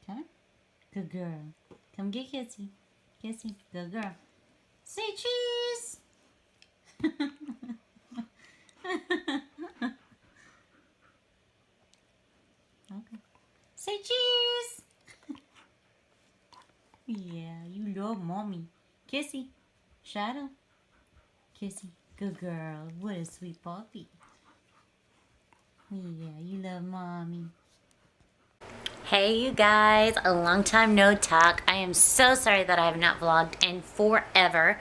Come. Good girl. Come get Kissy. Kissy. Good girl. Say cheese. Okay. Say cheese. Yeah, you love mommy. Kissy. Shadow. Kissy. Good girl. What a sweet puppy. Yeah, you love mommy. Hey you guys, a long time no talk. I am so sorry that I have not vlogged in forever.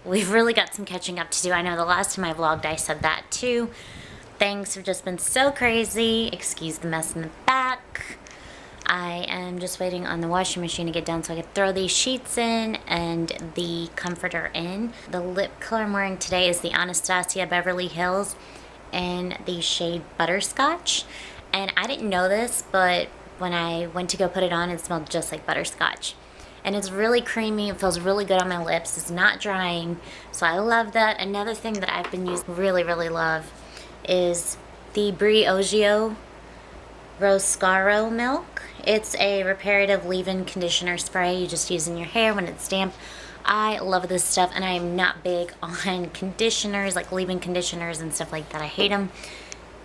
We've really got some catching up to do. I know the last time I vlogged I said that too. Things have just been so crazy. Excuse the mess in the back. I am just waiting on the washing machine to get done so I can throw these sheets in and the comforter in. The lip color I'm wearing today is the Anastasia Beverly Hills in the shade Butterscotch. And I didn't know this, but when I went to go put it on, it smelled just like butterscotch. And it's really creamy. It feels really good on my lips. It's not drying, so I love that. Another thing that I've been using, really love, is the Briogeo Roscaro milk. It's a reparative leave-in conditioner spray you just use in your hair when it's damp. I love this stuff, and I am not big on conditioners, like leave-in conditioners and stuff like that. I hate them.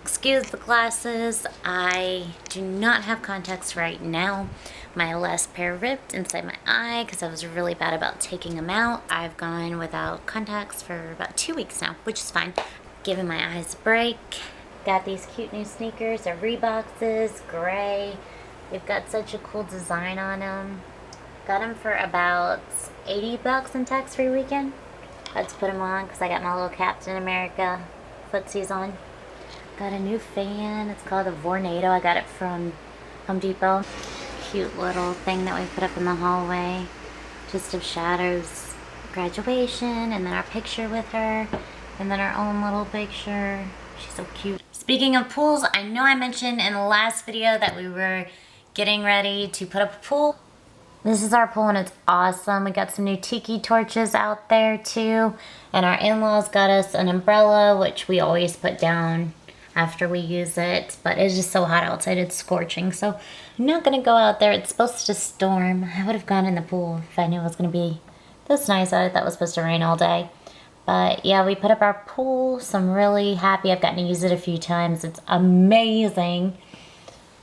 Excuse the glasses. I do not have contacts right now. My last pair ripped inside my eye because I was really bad about taking them out. I've gone without contacts for about 2 weeks now, which is fine. Giving my eyes a break. Got these cute new sneakers. They're Reeboks, gray. They've got such a cool design on them. Got them for about 80 bucks in tax-free weekend. Let's put them on because I got my little Captain America footsies on. Got a new fan. It's called a Vornado. I got it from Home Depot. Cute little thing that we put up in the hallway. Just of Shadow's graduation, and then our picture with her, and then our own little picture. She's so cute. Speaking of pools, I know I mentioned in the last video that we were getting ready to put up a pool. This is our pool and it's awesome. We got some new tiki torches out there too. And our in-laws got us an umbrella, which we always put down after we use it. But it's just so hot outside, it's scorching. So I'm not gonna go out there. It's supposed to storm. I would have gone in the pool if I knew it was gonna be this nice out. I thought it was supposed to rain all day. But yeah, we put up our pool, so I'm really happy. I've gotten to use it a few times. It's amazing.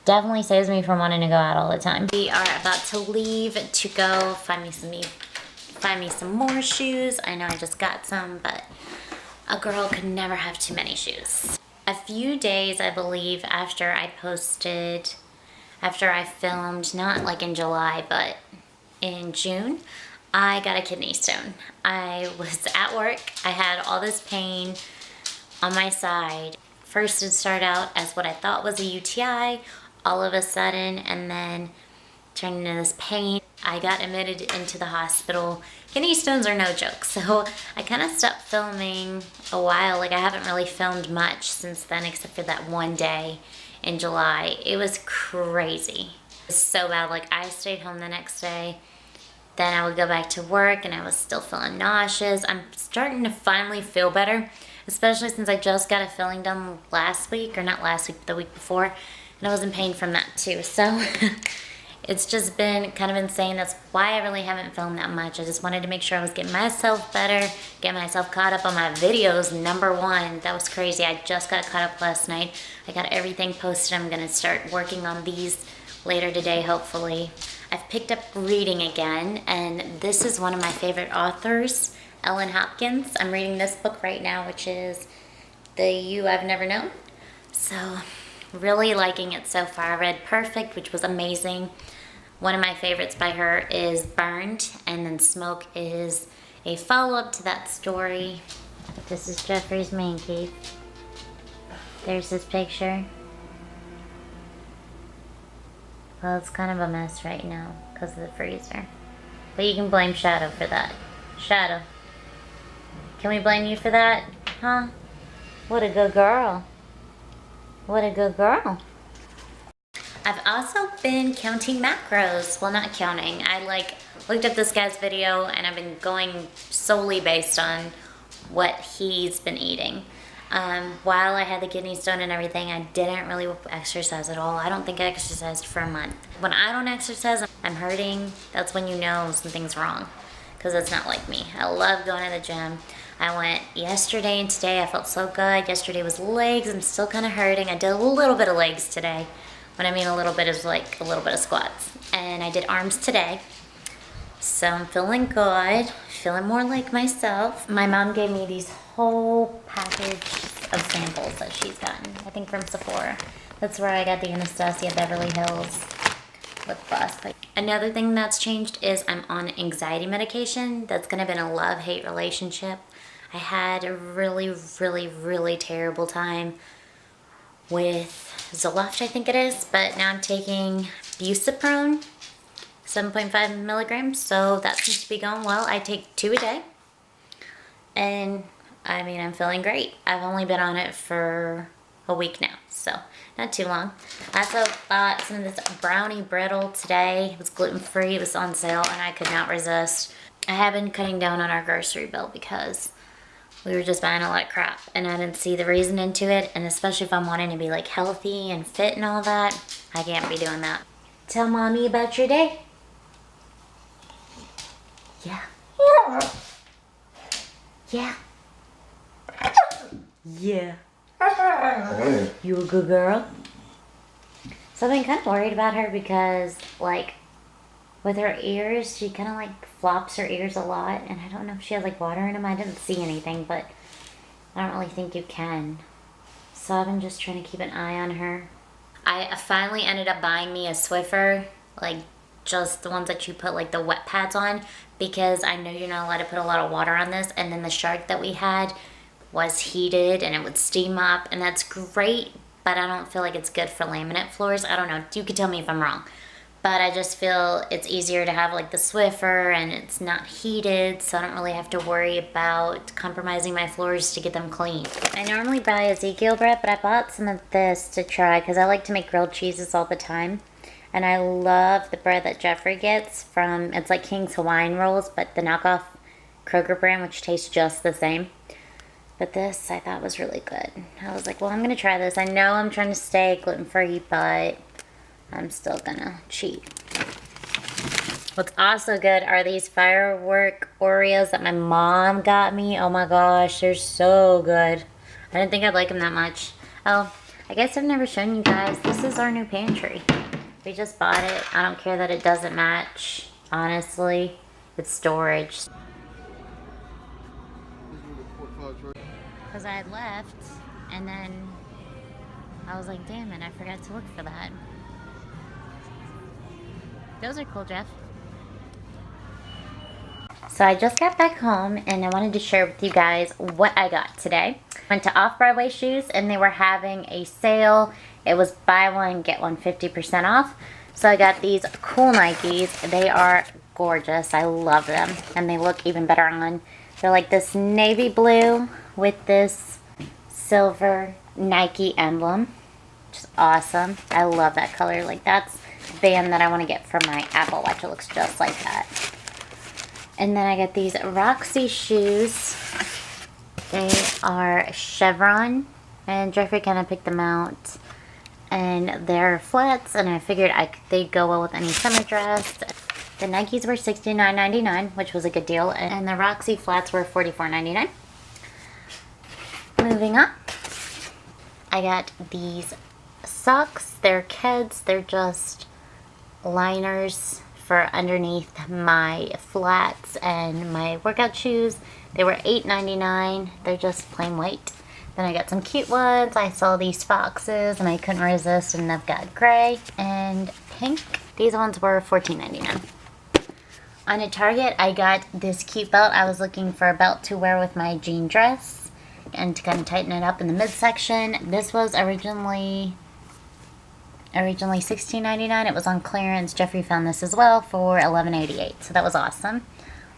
Definitely saves me from wanting to go out all the time. We are about to leave to go find me some more shoes. I know I just got some, but a girl could never have too many shoes. A few days, I believe, after I filmed, not like in July, but in June, I got a kidney stone. I was at work. I had all this pain on my side. First, it started out as what I thought was a UTI, all of a sudden, and then turned into this pain. I got admitted into the hospital. Kidney stones are no joke, so I kind of stopped filming a while. Like, I haven't really filmed much since then, except for that one day in July. It was crazy. It was so bad. Like, I stayed home the next day. Then I would go back to work and I was still feeling nauseous. I'm starting to finally feel better, especially since I just got a filling done last week, or not last week, but the week before, and I was in pain from that too. So it's just been kind of insane. That's why I really haven't filmed that much. I just wanted to make sure I was getting myself better, get myself caught up on my videos. #1, that was crazy. I just got caught up last night. I got everything posted. I'm gonna start working on these later today, hopefully. I've picked up reading again, and this is one of my favorite authors, Ellen Hopkins. I'm reading this book right now, which is The You I've Never Known. So, really liking it so far. I read Perfect, which was amazing. One of my favorites by her is Burned, and then Smoke is a follow-up to that story. This is Jeffrey's man cave. There's his picture. Well, it's kind of a mess right now because of the freezer. But you can blame Shadow for that. Shadow. Can we blame you for that? Huh? What a good girl. What a good girl. I've also been counting macros. Well, not counting. I looked up this guy's video and I've been going solely based on what he's been eating. While I had the kidney stone and everything, I didn't really exercise at all. I don't think I exercised for a month. When I don't exercise, I'm hurting. That's when you know something's wrong, because it's not like me. I love going to the gym. I went yesterday and today. I felt so good. Yesterday was legs. I'm still kind of hurting. I did a little bit of legs today. What I mean a little bit is like a little bit of squats. And I did arms today. So I'm feeling good, feeling more like myself. My mom gave me these whole package of samples that she's gotten, I think from Sephora. That's where I got the Anastasia Beverly Hills lip gloss. Another thing that's changed is I'm on anxiety medication. That's kind of been a love-hate relationship. I had a really, really, really terrible time with Zoloft, I think it is, but now I'm taking Buciprone, 7.5 milligrams, so that seems to be going well. I take 2 a day, and I mean, I'm feeling great. I've only been on it for a week now, so not too long. I also bought some of this brownie brittle today. It was gluten-free, it was on sale, and I could not resist. I have been cutting down on our grocery bill because we were just buying a lot of crap, and I didn't see the reason into it, and especially if I'm wanting to be like healthy and fit and all that, I can't be doing that. Tell mommy about your day. Yeah. Yeah. Yeah. You a good girl? So I've been kind of worried about her because, like, with her ears, she kind of like flops her ears a lot, and I don't know if she has like water in them. I didn't see anything, but I don't really think you can. So I've been just trying to keep an eye on her. I finally ended up buying me a Swiffer, like just the ones that you put like the wet pads on, because I know you're not allowed to put a lot of water on this, and then the Shark that we had was heated and it would steam up, and that's great, but I don't feel like it's good for laminate floors. I don't know, you could tell me if I'm wrong, but I just feel it's easier to have like the Swiffer, and it's not heated, so I don't really have to worry about compromising my floors to get them clean. I normally buy Ezekiel bread, but I bought some of this to try because I like to make grilled cheeses all the time. And I love the bread that Jeffrey gets from, it's like King's Hawaiian Rolls, but the knockoff Kroger brand, which tastes just the same. But this I thought was really good. I was like, well, I'm going to try this. I know I'm trying to stay gluten-free, but I'm still going to cheat. What's also good are these firework Oreos that my mom got me. Oh my gosh, they're so good. I didn't think I'd like them that much. Oh, I guess I've never shown you guys. This is our new pantry. We just bought it. I don't care that it doesn't match, honestly. It's storage. Because I had left, and then I was like, damn it, I forgot to look for that. Those are cool, Jeff. So I just got back home, and I wanted to share with you guys what I got today. Went to Off-Broadway Shoes, and they were having a sale. It was buy one, get one 50% off. So I got these cool Nikes. They are gorgeous. I love them. And they look even better on. They're like this navy blue with this silver Nike emblem. Which is awesome. I love that color. Like, that's the band that I want to get for my Apple Watch. It looks just like that. And then I got these Roxy shoes. They are chevron. And Jeffrey kind of picked them out. And they're flats, and I figured they'd go well with any summer dress. The Nikes were $69.99, which was a good deal, and the Roxy flats were $44.99. Moving up, I got these socks. They're Keds. They're just liners for underneath my flats and my workout shoes. They were $8.99. They're just plain white. Then I got some cute ones. I saw these foxes and I couldn't resist, and I've got gray and pink. These ones were $14.99. On a Target, I got this cute belt. I was looking for a belt to wear with my jean dress and to kind of tighten it up in the midsection. This was originally $16.99. It was on clearance. Jeffrey found this as well for $11.88. So that was awesome.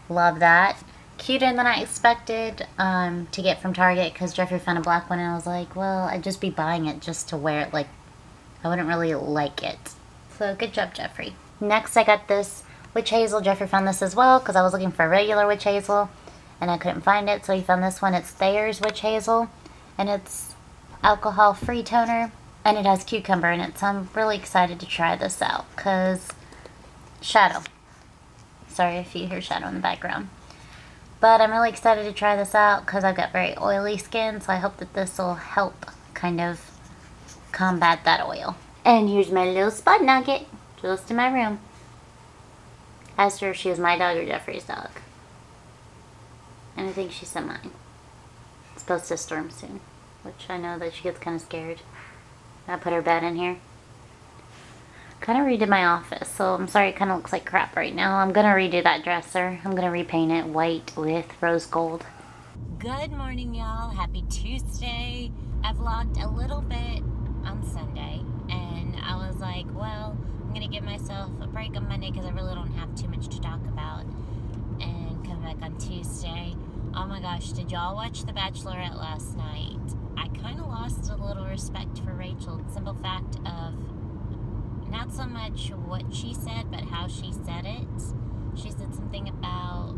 Love that. Cuter than I expected to get from Target, because Jeffrey found a black one and I was like, well, I'd just be buying it just to wear it. Like, I wouldn't really like it. So good job, Jeffrey. Next, I got this witch hazel. Jeffrey found this as well because I was looking for a regular witch hazel and I couldn't find it, so he found this one. It's Thayer's witch hazel, and it's alcohol-free toner, and it has cucumber in it, so I'm really excited to try this out, because shadow. Sorry if you hear shadow in the background. But I'm really excited to try this out because I've got very oily skin, so I hope that this will help kind of combat that oil. And here's my little spot nugget, just in my room. Asked her if she was my dog or Jeffrey's dog. And I think she said mine. It's supposed to storm soon, which I know that she gets kind of scared. I put her bed in here. Kind of redid my office, so I'm sorry it kind of looks like crap right now. I'm going to redo that dresser. I'm going to repaint it white with rose gold. Good morning, y'all. Happy Tuesday. I vlogged a little bit on Sunday, and I was like, well, I'm going to give myself a break on Monday because I really don't have too much to talk about, and come back on Tuesday. Oh my gosh, did y'all watch The Bachelorette last night? I kind of lost a little respect for Rachel. The simple fact of not so much what she said, but how she said it. She said something about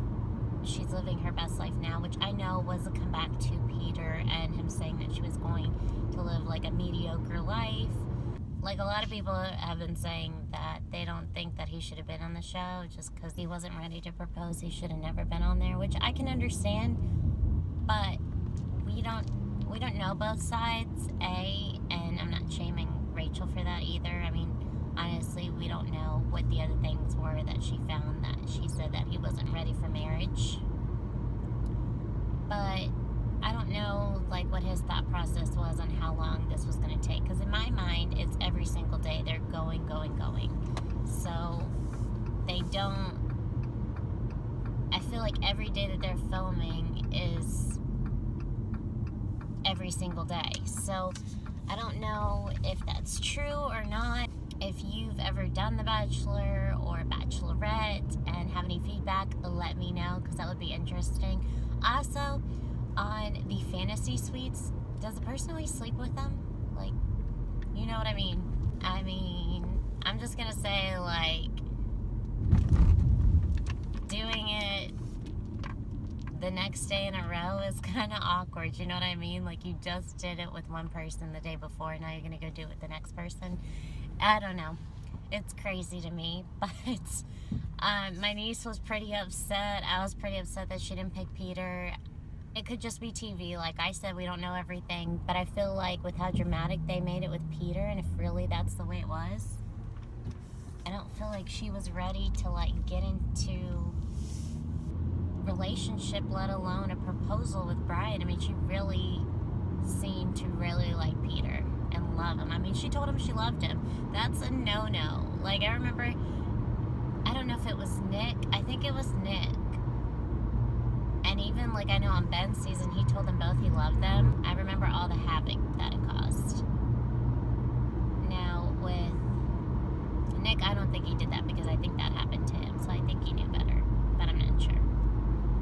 she's living her best life now, which I know was a comeback to Peter and him saying that she was going to live like a mediocre life. Like a lot of people have been saying that they don't think that he should have been on the show just because he wasn't ready to propose. He should have never been on there, which I can understand, but we don't know both sides, and I'm not shaming Rachel for that either. I mean, honestly, we don't know what the other things were that she found that she said that he wasn't ready for marriage. But I don't know, like, what his thought process was on how long this was going to take. Because in my mind, it's every single day they're going. So they don't... I feel like every day that they're filming is every single day. So I don't know if that's true or not. If you've ever done The Bachelor or Bachelorette and have any feedback, let me know, because that would be interesting. Also, on the fantasy suites, does the person always sleep with them? Like, you know what I mean? I mean, I'm just gonna say, like, doing it the next day in a row is kind of awkward, you know what I mean? Like, you just did it with one person the day before, now you're gonna go do it with the next person. I don't know. It's crazy to me, but my niece was pretty upset. I was pretty upset that she didn't pick Peter. It could just be TV. Like I said, we don't know everything, but I feel like with how dramatic they made it with Peter, and if really that's the way it was, I don't feel like she was ready to, like, get into relationship, let alone a proposal with Brian. I mean, she really seemed to really like Peter and love him. I mean, she told him she loved him. That's a no-no. Like, I remember, I don't know if it was Nick. I think it was Nick. And even, like, I know on Ben's season, he told them both he loved them. I remember all the havoc that it caused. Now, with Nick, I don't think he did that because I think that happened to him. So I think he knew better. But I'm not sure.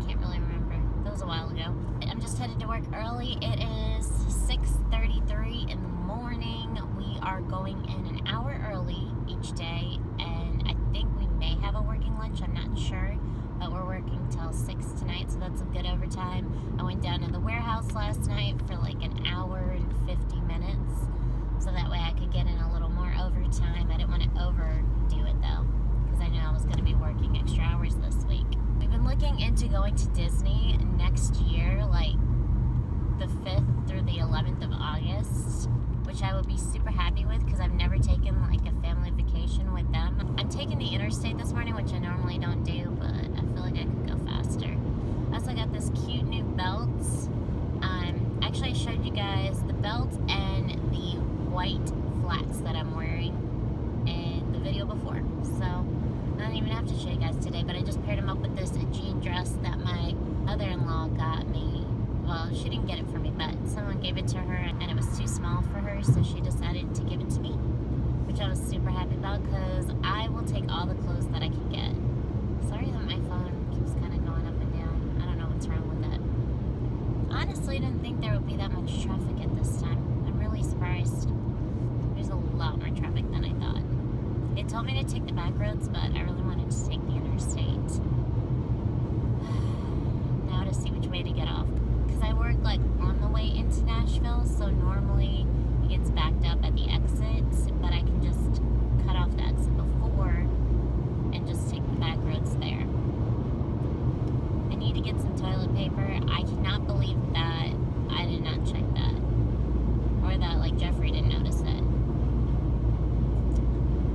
Can't really remember. That was a while ago. I'm just headed to work early. It is 6:33 in the morning. We are going in an hour early each day, and I think we may have a working lunch. I'm not sure, but we're working till 6 tonight, so that's a good overtime. I went down to the warehouse last night for like an hour and 50 minutes, so that way I could get in a little more overtime. I didn't want to overdo it though, because I knew I was going to be working extra hours this week. We've been looking into going to Disney next year, like the 5th through the 11th of August, which I would be super happy with because I've never taken like a family vacation with them. I'm taking the interstate this morning, which I normally don't do, but I feel like I could go faster. I also got this cute new belt. Actually, I showed you guys the belt and the white flats that I'm wearing in the video before. So I don't even have to show you guys today, but I just paired them up with this jean dress that my mother-in-law got me. Well, she didn't get it for me, but someone gave it to her, and it was too small for her, so she decided to give it to me, which I was super happy about because I will take all the clothes that I can get. Sorry that my phone keeps kind of going up and down. I don't know what's wrong with it. Honestly, I didn't think there would be that much traffic at this time. I'm really surprised. There's a lot more traffic than I thought. It told me to take the back roads, but I really wanted to take the interstate. Now to see which way to get off. because I work like on the way into Nashville, so normally it gets backed up at the exit, but I can just cut off the exit before and just take the back roads there. I need to get some toilet paper. I cannot believe that I did not check that, or that like Jeffrey didn't notice it.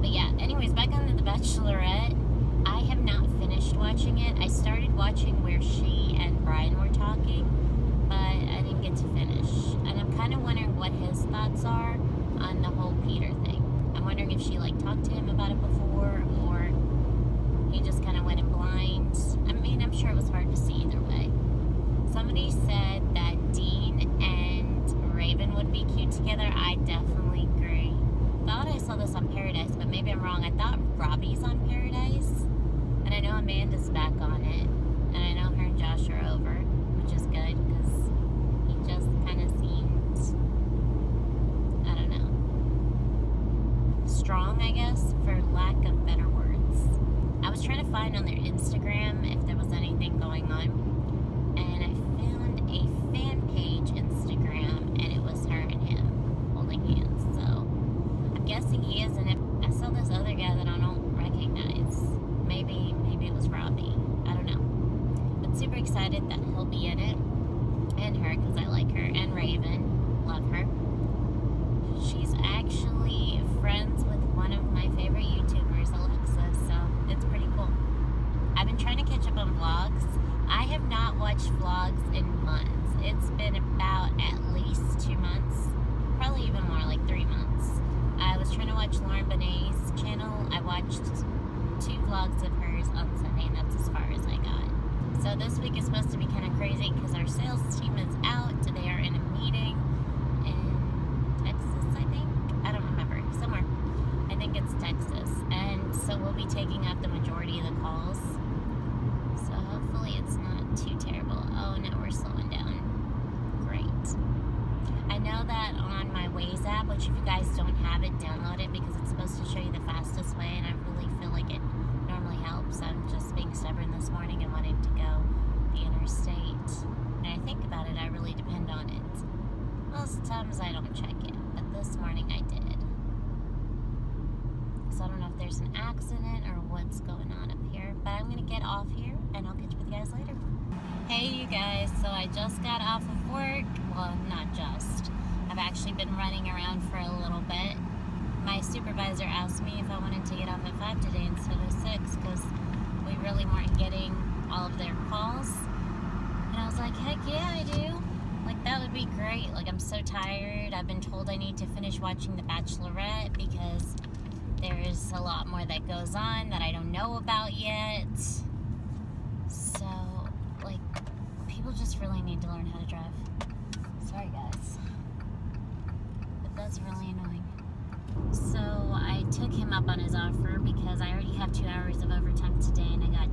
But yeah, anyways, back on to The Bachelorette. I have not finished watching it. I started watching where she and Brian were talking, but I didn't get to finish. And I'm kind of wondering what his thoughts are on the whole Peter thing. I'm wondering if she like talked to him about it before, or he just kind of went in blind. I mean, I'm sure it was hard to see either way. Somebody said that Dean and Raven would be cute together. I definitely agree. Thought I saw this on Paradise, but maybe I'm wrong. I thought Robbie's on Paradise, and I know Amanda's back on it, and I know her and Josh are over, which is good because he just kind of seemed, I don't know, strong, I guess, for lack of better words. I was trying to find on their Instagram if there was anything going on, and I found a fan page Instagram, and it was her and him holding hands. So I'm guessing he is in it. I saw this other guy that I don't recognize. Maybe it was Robbie. I don't know. But super excited that he'll be in it, and her, because I like her, and Raven, love her. She's actually friends with one of my favorite YouTubers, Alexa, so it's pretty cool. I've been trying to catch up on vlogs. I have not watched vlogs in months. It's been about at least 2 months, probably even more, like 3 months. I was trying to watch Lauren Benet's channel. I watched 2 vlogs of hers on Sunday, and that's as far as I got. So this week is supposed to be kind of crazy because our sales team is out. They are in a meeting in Texas, I think. I don't remember. Somewhere. I think it's Texas. And so we'll be taking up the majority of the calls. So hopefully it's not too terrible. Oh, now we're slowing down. Great. I know that on my Waze app, which if you guys don't have it, download it because it's supposed to show you the fastest way, and I really feel like it normally helps. I'm just being stubborn this morning and wanting to go the interstate. And I think about it, I really depend on it. Most times I don't check it, but this morning I did. So I don't know if there's an accident or what's going on up here, but I'm going to get off here and I'll catch up with you guys later. Hey you guys, so I just got off of work. Well, not just. I've actually been running around for a little bit. My supervisor asked me if I wanted to get off at 5 today instead of 6 because we really weren't getting all of their calls. And I was like, heck yeah, I do. Like, that would be great. Like, I'm so tired. I've been told I need to finish watching The Bachelorette because there is a lot more that goes on that I don't know about yet. So, like, people just really need to learn how to drive. Sorry, guys. But that's really annoying. So, I took him up on his offer because I already have 2 hours of overtime today, and I got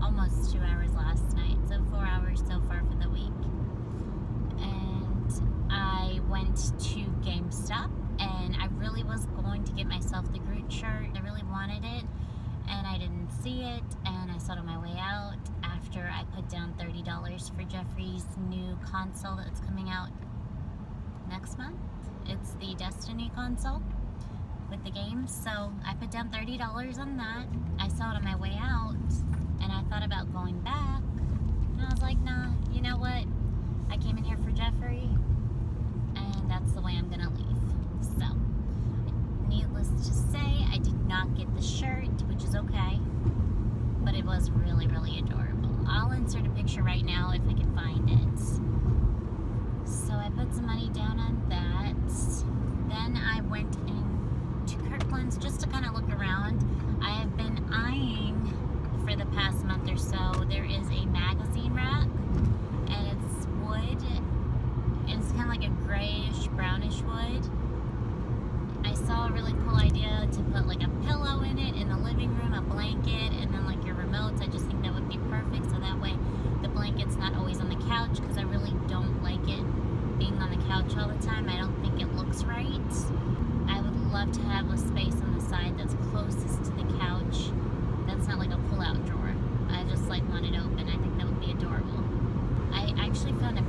almost 2 hours last night. So, 4 hours so far for the week. And I went to GameStop, and I really was going to get myself the Gurch shirt. I really wanted it, and I didn't see it, and I saw it on my way out after I put down $30 for Jeffrey's new console that's coming out next month. It's the Destiny console with the games, so I put down $30 on that. I saw it on my way out, and I thought about going back, and I was like, nah, you know what? I came in here for Jeffrey, and that's the way I'm gonna leave. So, needless to say, I did not get the shirt, which is okay, but it was really, really adorable. I'll insert a picture right now if I can find it. So I put some money down on that. Then I went into Kirkland's just to kind of look around. I have been eyeing for the past month or so. There is a magazine rack, and it's wood, and it's kind of like a grayish, brownish wood. I saw a really cool idea to put like a pillow in it in the living room, a blanket, and then like your remotes. I just think that would be perfect, so that way the blanket's not always on the couch, because I really don't like it being on the couch all the time. I don't think it looks right. I would love to have a space on the side that's closest to the couch that's not like a pull-out drawer. I just like want it open. I think that would be adorable. I actually found a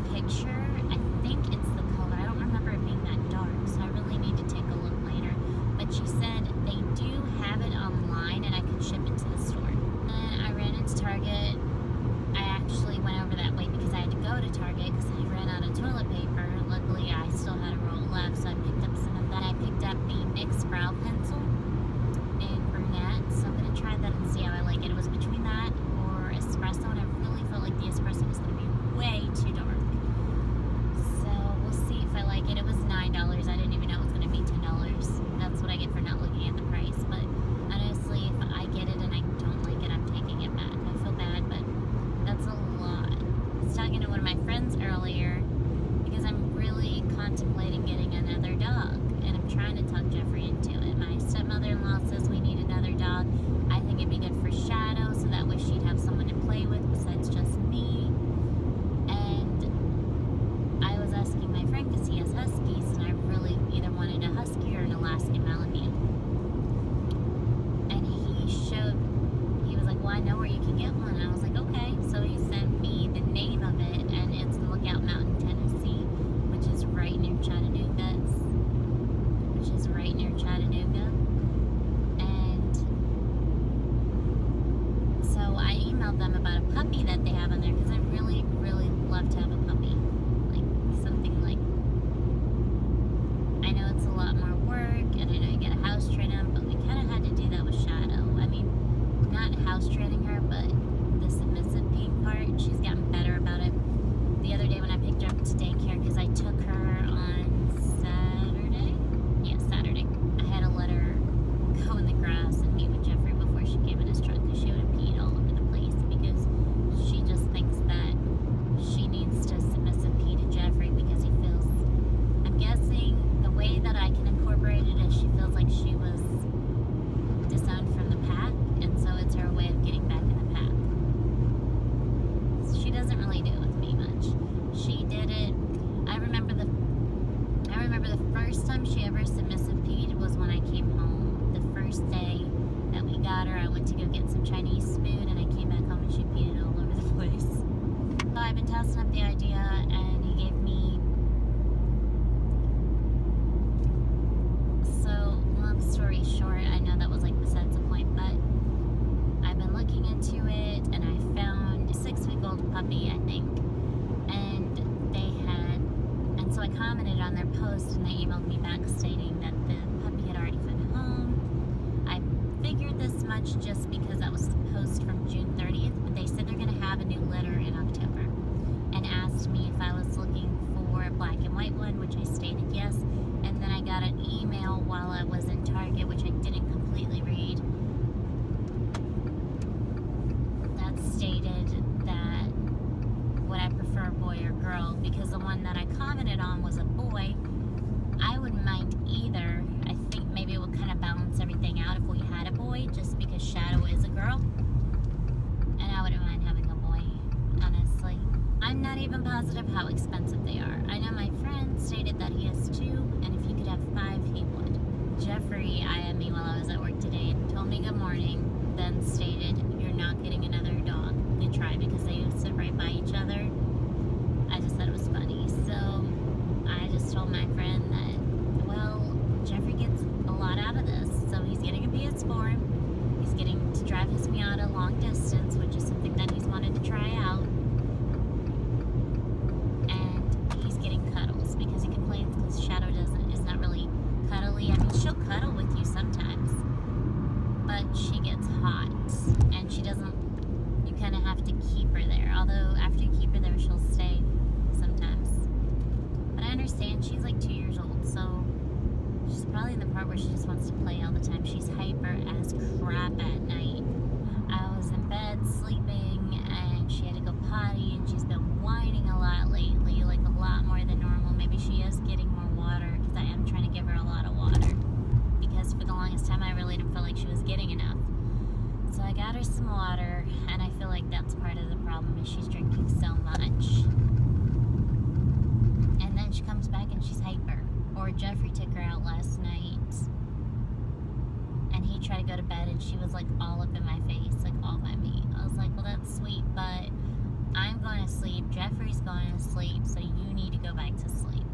can get one. I was like, okay. So he sent me the name of it, and it's Lookout Mountain, Tennessee, which is right near Chattanooga. And so I emailed them about a puppy that they have on there, because I really, really love to have a puppy. Like, something like, I know it's a lot more work, and I know you gotta house train them, but we kind of had to do that with Shadow. I mean, not house training her, but the submissive peeing part, she's gotten better about it. The other day when I picked her up to daycare, because I took her on Saturday. Yeah, Saturday. I had to let her go in the grass and meet with Jeffrey before she came in his truck, because she would have peed all over the place, because she just thinks that she needs to submissive pee to Jeffrey, because he feels, I'm guessing the way that I can incorporate it is she feels like she was disowned from the pack, and so it's her way of getting back in the pack. She doesn't really do it with me much. She did it, I remember the first time she ever submissive peed was when I came home. The first day that we got her, I went to go get some Chinese food, and I came back home and she peed all over the place. So I've been tossing up the idea, and he gave me, so long story short, I know that was like besides the point, but I've been looking into it, and I found a 6-week-old puppy, I think, and so I commented on their post, and they emailed me back stating that the puppy had already found a home. I figured this much just because that was the post from June 30th, but they said they're going to have a new litter in October, and asked me if I was looking for a black and white one, which I stated yes, and then I got an email while I was in Target, which I didn't completely read, that stated that would I prefer a boy or girl, because the one that I commented on was a boy. I wouldn't mind either. I think maybe it would kind of balance everything out if we had a boy, just because Shadow is a girl, and I wouldn't mind having a boy, honestly. I'm not even positive how expensive they are. I know my friend stated that he has 2, and if he could have 5, he would. Jeffrey IM'd me while I was at work today and told me good morning, then stated, you're not getting another dog. They try, because they sit right by each other. I just thought it was funny. So I just told my friend that, well, Jeffrey gets a lot out of this. So he's getting a PS4. He's getting to drive his Miata long distance, which is something that he's wanted to try out. And he's getting cuddles, because he complains because Shadow is not really cuddly. I mean, she'll cuddle with you sometimes, but she gets hot, and she doesn't, you kind of have to keep her there. Although after you keep her there, she'll stay sometimes. But I understand, she's like 2 years old, so she's probably in the part where she just wants to play all the time. She's hyper as crap at night. I was in bed sleeping, and she had to go potty, and she's been whining a lot lately, like a lot more than normal. Maybe she is getting more water, because I am trying to give her a lot of water, because for the longest time I really didn't feel like she was getting enough. So I got her some water, and I feel like that's part of the problem, is she's drinking so much. And then she comes back and she's hyper. Or Jeffrey took her out last night, and he tried to go to bed, and she was like all up in my face, like all by me. I was like, well, that's sweet, but I'm going to sleep, Jeffrey's going to sleep, so you need to go back to sleep.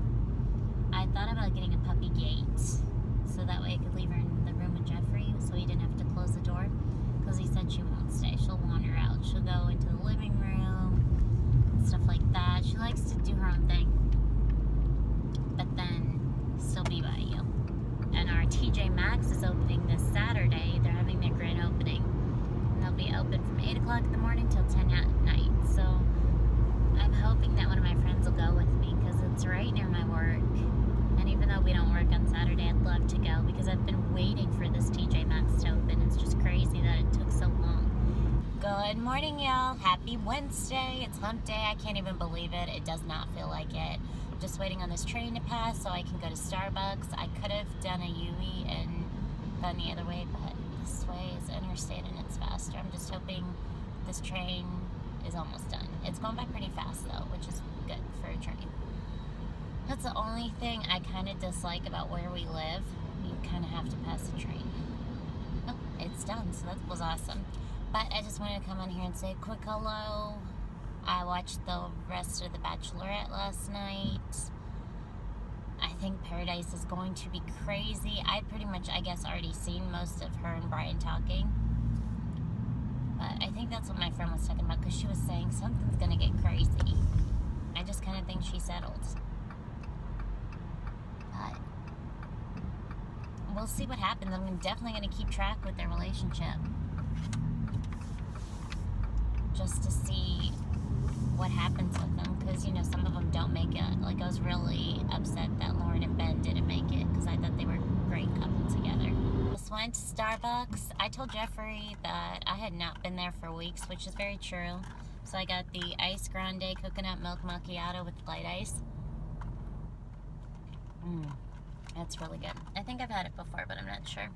I thought about getting a puppy gate, so that way I could leave her in the room with Jeffrey, so he didn't have to close the door, because he said she won't stay. She'll wander out. She'll go into the living room and stuff like that. She likes to do her own thing, but then still be by you. And our TJ Maxx is opening this Saturday. They're having their grand opening, and they'll be open from 8 o'clock in the morning till 10 at night. So I'm hoping that one of my friends will go with me, because it's right near my work. And even though we don't work on Saturday, I'd love to go, because I've been waiting for this TJ Maxx to open. It's just crazy that it took so long. Good morning, y'all. Happy Wednesday. It's hump day. I can't even believe it. It does not feel like it. I'm just waiting on this train to pass so I can go to Starbucks. I could have done a U-E and gone the other way, but this way is interstate and it's faster. I'm just hoping this train is almost done. It's going by pretty fast, though, which is good for a train. That's the only thing I kind of dislike about where we live. You kind of have to pass the train. Oh, it's done, so that was awesome. But I just wanted to come on here and say a quick hello. I watched the rest of The Bachelorette last night. I think Paradise is going to be crazy. I pretty much, I guess, already seen most of her and Brian talking. But I think that's what my friend was talking about, because she was saying something's going to get crazy. I just kind of think she settled. But we'll see what happens. I'm definitely going to keep track with their relationship, just to see what happens with them, because, you know, some of them don't make it. Like, I was really upset that Lauren and Ben didn't make it, because I thought they were a great couple together. Just went to Starbucks. I told Jeffrey that I had not been there for weeks, which is very true. So I got the Ice Grande coconut milk macchiato with light ice. That's really good. I think I've had it before, but I'm not sure.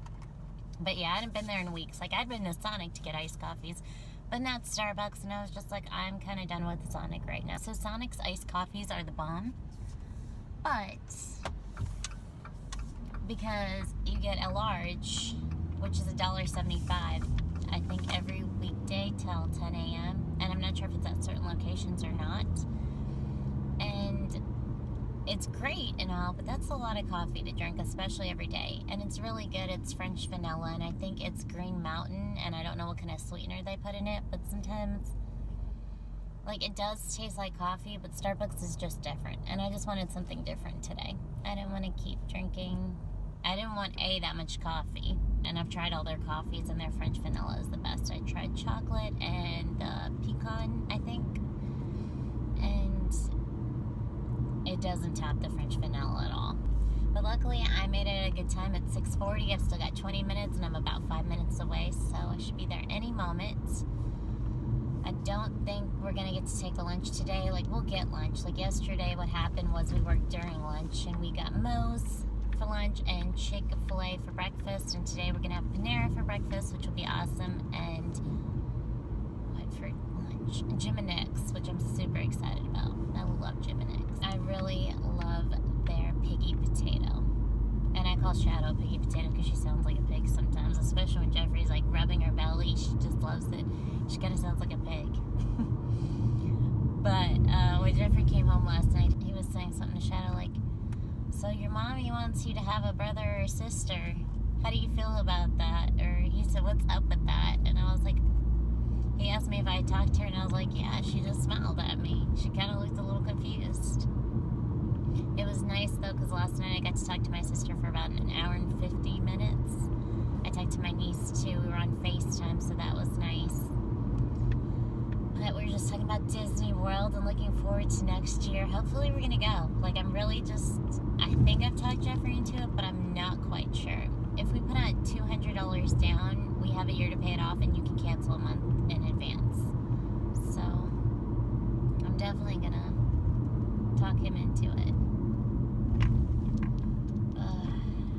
But yeah, I hadn't been there in weeks. Like, I'd been to Sonic to get iced coffees, but not Starbucks, and I was just like, I'm kind of done with Sonic right now. So Sonic's iced coffees are the bomb, but because you get a large, which is $1.75, I think every weekday till 10 a.m., and I'm not sure if it's at certain locations or not, and it's great and all, but that's a lot of coffee to drink, especially every day. And it's really good. It's French vanilla, and I think it's Green Mountain, and I don't know what kind of sweetener they put in it, but sometimes, like, it does taste like coffee, but Starbucks is just different, and I just wanted something different today. I didn't want to keep drinking. I didn't want that much coffee, and I've tried all their coffees, and their French vanilla is the best. I tried chocolate and the pecan, I think, and it doesn't top the French vanilla at all. But luckily, I made it at a good time at 6:40. I've still got 20 minutes, and I'm about 5 minutes away, so I should be there any moment. I don't think we're going to get to take a lunch today. Like, we'll get lunch. Like, yesterday, what happened was we worked during lunch, and we got Moe's for lunch and Chick-fil-A for breakfast, and today we're going to have Panera for breakfast, which will be awesome, and what for lunch? Jim and Nick's, which I'm super excited about. I love Jim and Nick's. I really love their piggy potato. And I call Shadow piggy potato because she sounds like a pig sometimes, especially when Jeffrey's like rubbing her belly. She just loves it. She kind of sounds like a pig. But when Jeffrey came home last night, he was saying something to Shadow like, so your mommy wants you to have a brother or sister. How do you feel about that? Or he said, what's up with that? And I was like, he asked me if I had talked to her, and I was like, yeah, she just smiled at me. She kind of looked a little confused. It was nice, though, because last night I got to talk to my sister for about an hour and 50 minutes. I talked to my niece, too. We were on FaceTime, so that was nice. But we were just talking about Disney World and looking forward to next year. Hopefully we're going to go. Like, I'm really just, I think I've talked Jeffrey into it, but I'm not quite sure. If we put out $200 down, we have a year to pay it off, and you can cancel a month in advance. So, I'm definitely going to talk him into it.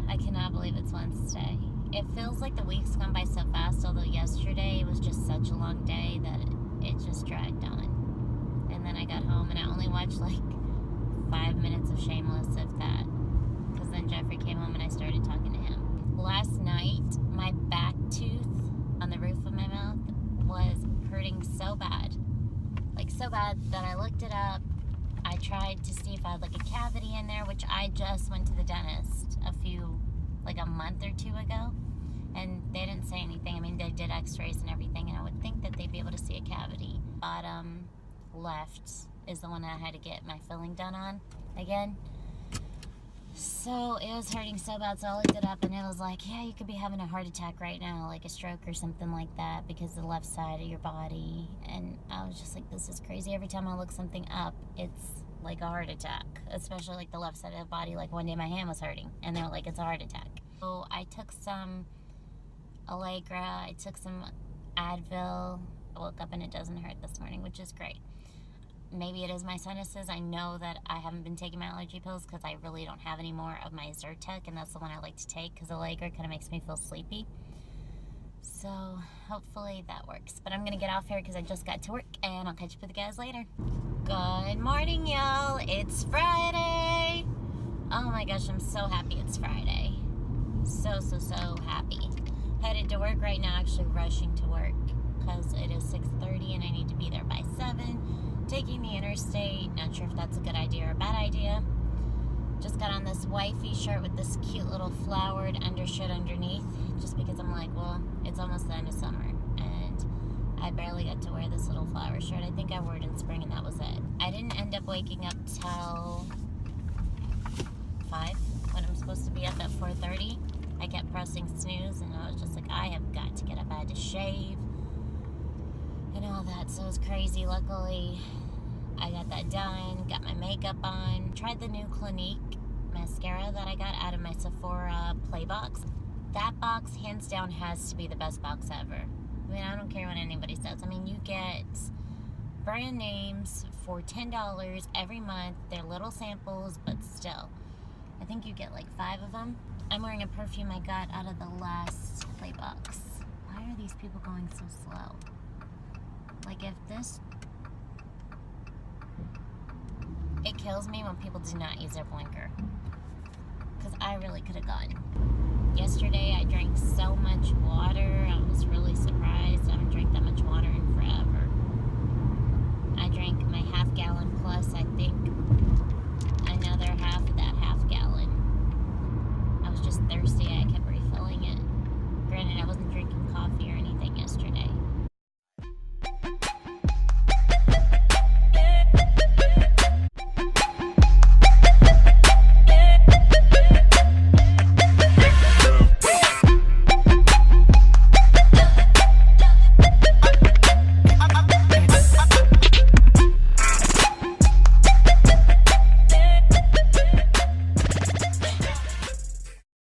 I cannot believe it's Wednesday. It feels like the week's gone by so fast, although yesterday was just such a long day that it just dragged on. And then I got home and I only watched like 5 minutes of Shameless, if that. Because then Jeffrey came home and I started talking to him. Last night, my back tooth on the roof of my mouth was hurting so bad. Like, so bad that I looked it up. I tried to see if I had like a cavity in there, which I just went to the dentist like a month or two ago, and they didn't say anything. I mean, they did x-rays and everything, and I would think that they'd be able to see a cavity. Bottom left is the one that I had to get my filling done on again. So it was hurting so bad, so I looked it up, and it was like, yeah, you could be having a heart attack right now, like a stroke or something like that, because of the left side of your body. And I was just like, this is crazy. Every time I look something up, it's like a heart attack, especially like the left side of the body. Like one day my hand was hurting, and they're like, it's a heart attack. So I took some Allegra, I took some Advil. I woke up and it doesn't hurt this morning, which is great. Maybe it is my sinuses. I know that I haven't been taking my allergy pills because I really don't have any more of my Zyrtec, and that's the one I like to take because Allegra kind of makes me feel sleepy. So hopefully that works. But I'm going to get off here because I just got to work, and I'll catch up with you guys later. Good morning, y'all. It's Friday. Oh my gosh, I'm so happy it's Friday. So happy. Headed to work right now, actually rushing to work because it is 6:30 and I need to be there by 7. Taking the interstate, not sure if that's a good idea or a bad idea. Just got on this wifey shirt with this cute little flowered undershirt underneath, just because I'm like, well, it's almost the end of summer, and I barely got to wear this little flower shirt. I think I wore it in spring, and that was it. I didn't end up waking up till 5, when I'm supposed to be up at 4:30. I kept pressing snooze, and I was just like, I have got to get up. I had to shave and all that, so it was crazy. Luckily, I got that done, got my makeup on, tried the new Clinique mascara that I got out of my Sephora Play box. That box, hands down, has to be the best box ever. I mean, I don't care what anybody says. I mean, you get brand names for $10 every month. They're little samples, but still. I think you get like 5 of them. I'm wearing a perfume I got out of the last Play box. Why are these people going so slow? Like, if this... It kills me when people do not use their blinker, because I really could have gone. Yesterday I drank